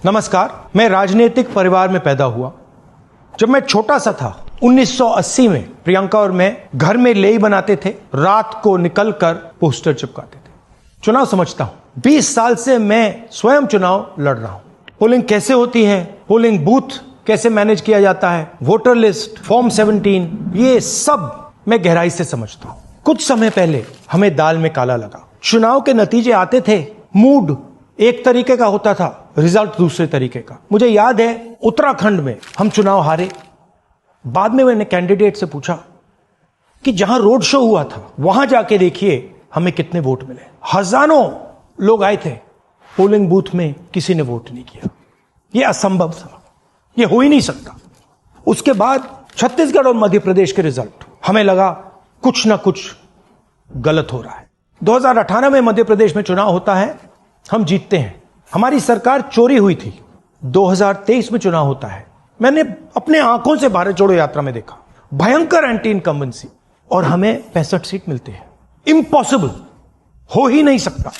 नमस्कार। मैं राजनीतिक परिवार में पैदा हुआ। जब मैं छोटा सा था 1980 में प्रियंका और मैं घर में लेई बनाते थे, रात को निकलकर पोस्टर चिपकाते थे। चुनाव समझता हूं। 20 साल से मैं स्वयं चुनाव लड़ रहा हूं। पोलिंग कैसे होती है, पोलिंग बूथ कैसे मैनेज किया जाता है, वोटर लिस्ट, फॉर्म 17, ये सब मैं गहराई से समझता हूं। कुछ समय पहले हमें दाल में काला लगा। चुनाव के नतीजे आते थे, मूड एक तरीके का होता था, रिजल्ट दूसरे तरीके का। मुझे याद है उत्तराखंड में हम चुनाव हारे। बाद में मैंने कैंडिडेट से पूछा कि जहां रोड शो हुआ था वहां जाके देखिए हमें कितने वोट मिले। हजारों लोग आए थे, पोलिंग बूथ में किसी ने वोट नहीं किया। यह असंभव था, यह हो ही नहीं सकता। उसके बाद छत्तीसगढ़ और मध्य प्रदेश के रिजल्ट, हमें लगा कुछ ना कुछ गलत हो रहा है। 2018 में मध्य प्रदेश में चुनाव होता है, हम जीतते हैं। हमारी सरकार चोरी हुई थी। 2023 में चुनाव होता है, मैंने अपने आंखों से भारत जोड़ो यात्रा में देखा भयंकर एंटी इनकम्बेंसी, और हमें 65 सीट मिलते हैं। इम्पॉसिबल, हो ही नहीं सकता।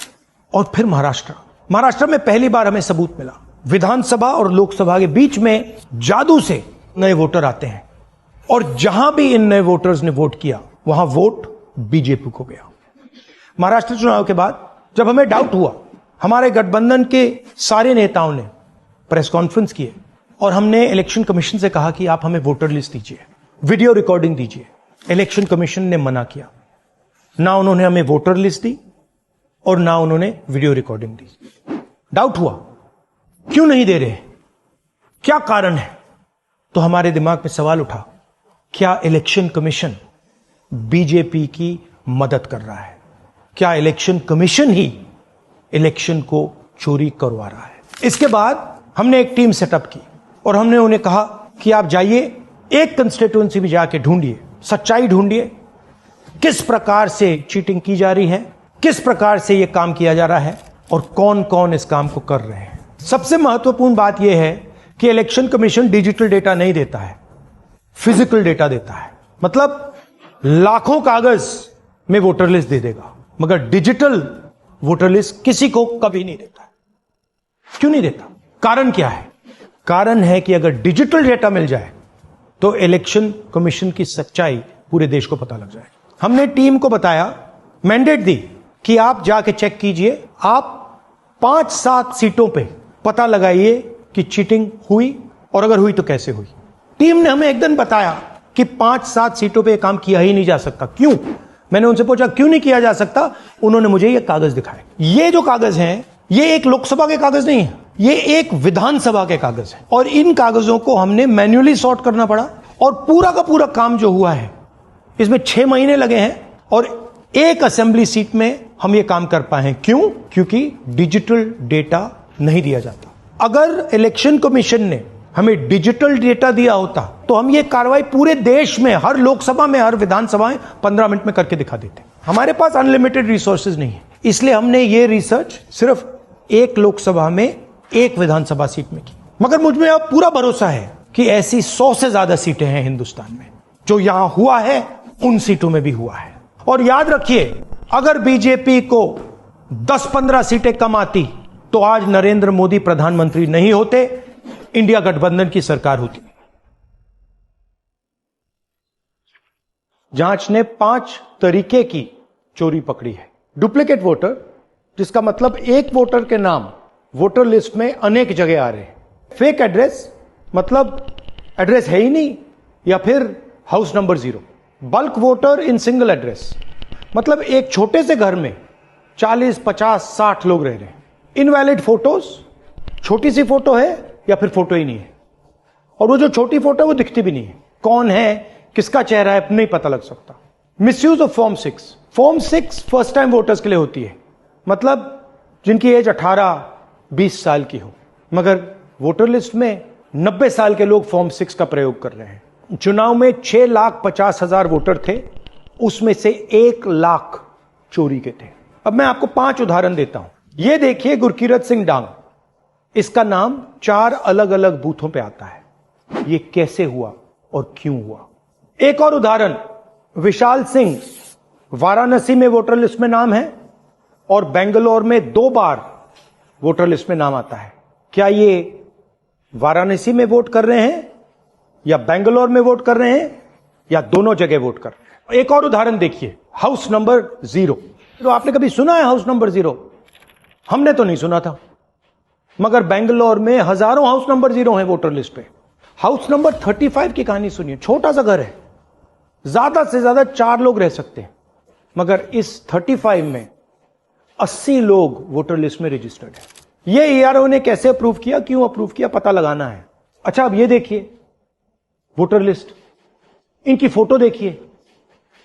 और फिर महाराष्ट्र में पहली बार हमें सबूत मिला। विधानसभा और लोकसभा के बीच में जादू से नए वोटर आते हैं, और जहां भी इन नए वोटर्स ने वोट किया वहां वोट बीजेपी को गया। महाराष्ट्र चुनाव के बाद जब हमें डाउट हुआ, हमारे गठबंधन के सारे नेताओं ने प्रेस कॉन्फ्रेंस किए और हमने इलेक्शन कमीशन से कहा कि आप हमें वोटर लिस्ट दीजिए, वीडियो रिकॉर्डिंग दीजिए। इलेक्शन कमीशन ने मना किया। ना उन्होंने हमें वोटर लिस्ट दी और ना उन्होंने वीडियो रिकॉर्डिंग दी। डाउट हुआ, क्यों नहीं दे रहे, क्या कारण है? तो हमारे दिमाग में सवाल उठा, क्या इलेक्शन कमीशन बीजेपी की मदद कर रहा है? क्या इलेक्शन कमीशन ही इलेक्शन को चोरी करवा रहा है? इसके बाद हमने एक टीम सेटअप की और हमने उन्हें कहा कि आप जाइए, एक कंस्टिट्यूएंसी में जाके ढूंढिए, सच्चाई ढूंढिए, किस प्रकार से चीटिंग की जा रही है, किस प्रकार से यह काम किया जा रहा है और कौन कौन इस काम को कर रहे हैं। सबसे महत्वपूर्ण बात यह है कि इलेक्शन कमीशन डिजिटल डेटा नहीं देता है, फिजिकल डेटा देता है। मतलब लाखों कागज में वोटर लिस्ट दे देगा, मगर डिजिटल वोटर लिस्ट किसी को कभी नहीं देता। क्यों नहीं देता? कारण क्या है? कारण है कि अगर डिजिटल डेटा मिल जाए तो इलेक्शन कमीशन की सच्चाई पूरे देश को पता लग जाए। हमने टीम को बताया, मैंडेट दी कि आप जाके चेक कीजिए, आप 5-7 सीटों पे पता लगाइए कि चीटिंग हुई, और अगर हुई तो कैसे हुई। टीम ने हमें एक दिन बताया कि 5-7 सीटों पे काम किया ही नहीं जा सकता। क्यों? मैंने उनसे पूछा क्यों नहीं किया जा सकता। उन्होंने मुझे ये कागज दिखाए। ये जो कागज हैं, ये एक लोकसभा के कागज नहीं है, ये एक विधानसभा के कागज है, और इन कागजों को हमने मैन्युअली सॉर्ट करना पड़ा। और पूरा का पूरा काम जो हुआ है, इसमें 6 महीने लगे हैं, और एक असेंबली सीट में हम ये काम कर पाए हैं। क्यों? क्योंकि डिजिटल डेटा नहीं दिया जाता। अगर इलेक्शन कमीशन ने हमें डिजिटल डेटा दिया होता तो हम ये कार्रवाई पूरे देश में, हर लोकसभा में, हर विधानसभा में 15 मिनट में करके दिखा देते। हमारे पास अनलिमिटेड रिसोर्सेज नहीं है, इसलिए हमने ये रिसर्च सिर्फ एक लोकसभा में, एक विधानसभा सीट में की। मगर मुझ में अब पूरा भरोसा है कि ऐसी 100 से ज्यादा सीटें हैं हिंदुस्तान में। जो यहां हुआ है उन सीटों में भी हुआ है। और याद रखिए, अगर बीजेपी को 10-15 सीटें कम आती तो आज नरेंद्र मोदी प्रधानमंत्री नहीं होते, इंडिया गठबंधन की सरकार होती। जांच ने 5 तरीके की चोरी पकड़ी है। डुप्लीकेट वोटर, जिसका मतलब एक वोटर के नाम वोटर लिस्ट में अनेक जगह आ रहे हैं। फेक एड्रेस, मतलब एड्रेस है ही नहीं, या फिर house number 0। Bulk voter in single address, मतलब एक छोटे से घर में 40, 50, 60 लोग रह रहे हैं। इनवैलिड फोटोज, छोटी सी फोटो है या फिर फोटो ही नहीं है, और वो जो छोटी फोटो है वो दिखती भी नहीं है। कौन है, किसका चेहरा है, नहीं पता लग सकता। Misuse of form 6। Form 6 first time voters के लिए होती है, मतलब जिनकी एज 18-20 साल की हो, मगर वोटर लिस्ट में 90 साल के लोग फॉर्म 6 का प्रयोग कर रहे हैं। चुनाव में 6,50,000 वोटर थे, उसमें से 1 लाख चोरी के थे। अब मैं आपको 5 उदाहरण देता हूं। यह देखिए गुरकीरत सिंह डांग, इसका नाम 4 अलग अलग बूथों पे आता है। यह कैसे हुआ और क्यों हुआ? एक और उदाहरण, विशाल सिंह, वाराणसी में वोटर लिस्ट में नाम है और बेंगलोर में 2 बार वोटर लिस्ट में नाम आता है। क्या ये वाराणसी में वोट कर रहे हैं या बेंगलोर में वोट कर रहे हैं या दोनों जगह वोट कर रहे हैं। एक और उदाहरण देखिए, हाउस नंबर 0। तो आपने कभी सुना है हाउस नंबर 0? हमने तो नहीं सुना था, मगर बेंगलोर में हजारों हाउस नंबर 0 हैं वोटर लिस्ट पे। हाउस नंबर 35 की कहानी सुनिए। छोटा सा घर है, ज्यादा से ज्यादा 4 लोग रह सकते हैं, मगर इस 35 में 80 लोग वोटर लिस्ट में रजिस्टर्ड है। ये ईआरओ ने कैसे अप्रूव किया, क्यों अप्रूव किया, पता लगाना है। अच्छा, अब ये देखिए वोटर लिस्ट, इनकी फोटो देखिए,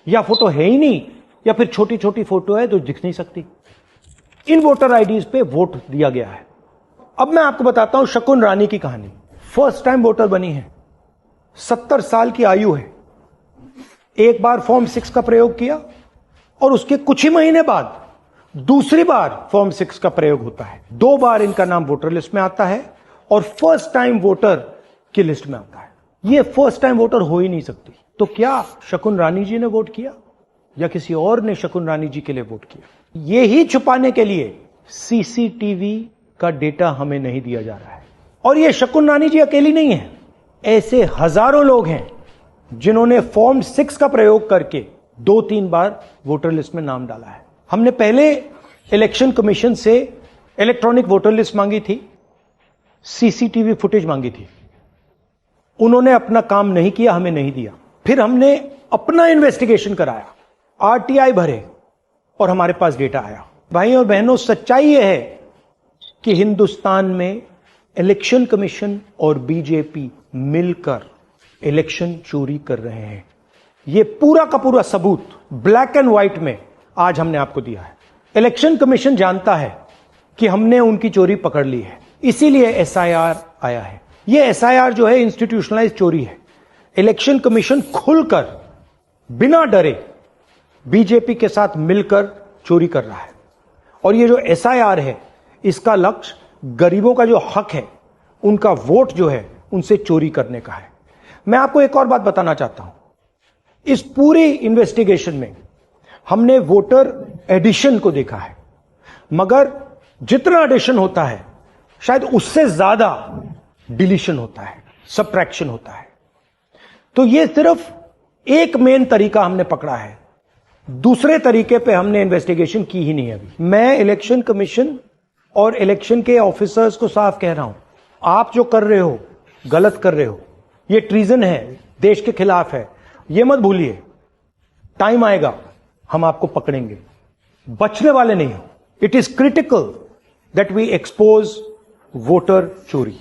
या फोटो है ही नहीं या फिर छोटी छोटी फोटो है तो दिख नहीं सकती। इन वोटर आईडीज पे वोट दिया गया है। अब मैं आपको बताता हूं शकुन रानी की कहानी। फर्स्ट टाइम वोटर बनी है, 70 साल की आयु है। एक बार फॉर्म 6 का प्रयोग किया और उसके कुछ ही महीने बाद दूसरी बार फॉर्म 6 का प्रयोग होता है। 2 बार इनका नाम वोटर लिस्ट में आता है और फर्स्ट टाइम वोटर की लिस्ट में आता है। ये फर्स्ट टाइम वोटर हो ही नहीं सकती। तो क्या शकुन रानी जी ने वोट किया या किसी और ने शकुन रानी जी के लिए वोट किया? ये ही छुपाने के लिए सीसीटीवी का डेटा हमें नहीं दिया जा रहा है। और ये शकुन रानी जी अकेली नहीं है, ऐसे हजारों लोग हैं जिन्होंने फॉर्म 6 का प्रयोग करके 2-3 बार वोटर लिस्ट में नाम डाला है। हमने पहले इलेक्शन कमीशन से इलेक्ट्रॉनिक वोटर लिस्ट मांगी थी, सीसीटीवी फुटेज मांगी थी। उन्होंने अपना काम नहीं किया, हमें नहीं दिया। फिर हमने अपना इन्वेस्टिगेशन कराया, आरटीआई भरे और हमारे पास डेटा आया। भाइयों और बहनों, सच्चाई यह है कि हिंदुस्तान में इलेक्शन कमीशन और बीजेपी मिलकर इलेक्शन चोरी कर रहे हैं। यह पूरा का पूरा सबूत ब्लैक एंड व्हाइट में आज हमने आपको दिया है। इलेक्शन कमीशन जानता है कि हमने उनकी चोरी पकड़ ली है, इसीलिए एसआईआर आया है। यह एसआईआर जो है इंस्टीट्यूशनलाइज चोरी है। इलेक्शन कमीशन खुलकर बिना डरे बीजेपी के साथ मिलकर चोरी कर रहा है। और ये जो एसआईआर है, इसका लक्ष्य गरीबों का जो हक है, उनका वोट जो है, उनसे चोरी करने का है। मैं आपको एक और बात बताना चाहता हूं। इस पूरी इन्वेस्टिगेशन में हमने वोटर एडिशन को देखा है, मगर जितना एडिशन होता है शायद उससे ज्यादा डिलीशन होता है, सबट्रैक्शन होता है। तो यह सिर्फ एक मेन तरीका हमने पकड़ा है, दूसरे तरीके पे हमने इन्वेस्टिगेशन की ही नहीं अभी। मैं इलेक्शन कमीशन और इलेक्शन के ऑफिसर्स को साफ कह रहा हूं, आप जो कर रहे हो गलत कर रहे हो, यह ट्रीजन है, देश के खिलाफ है। यह मत भूलिए, टाइम आएगा हम आपको पकड़ेंगे, बचने वाले नहीं हो। It is critical that we expose voter चोरी।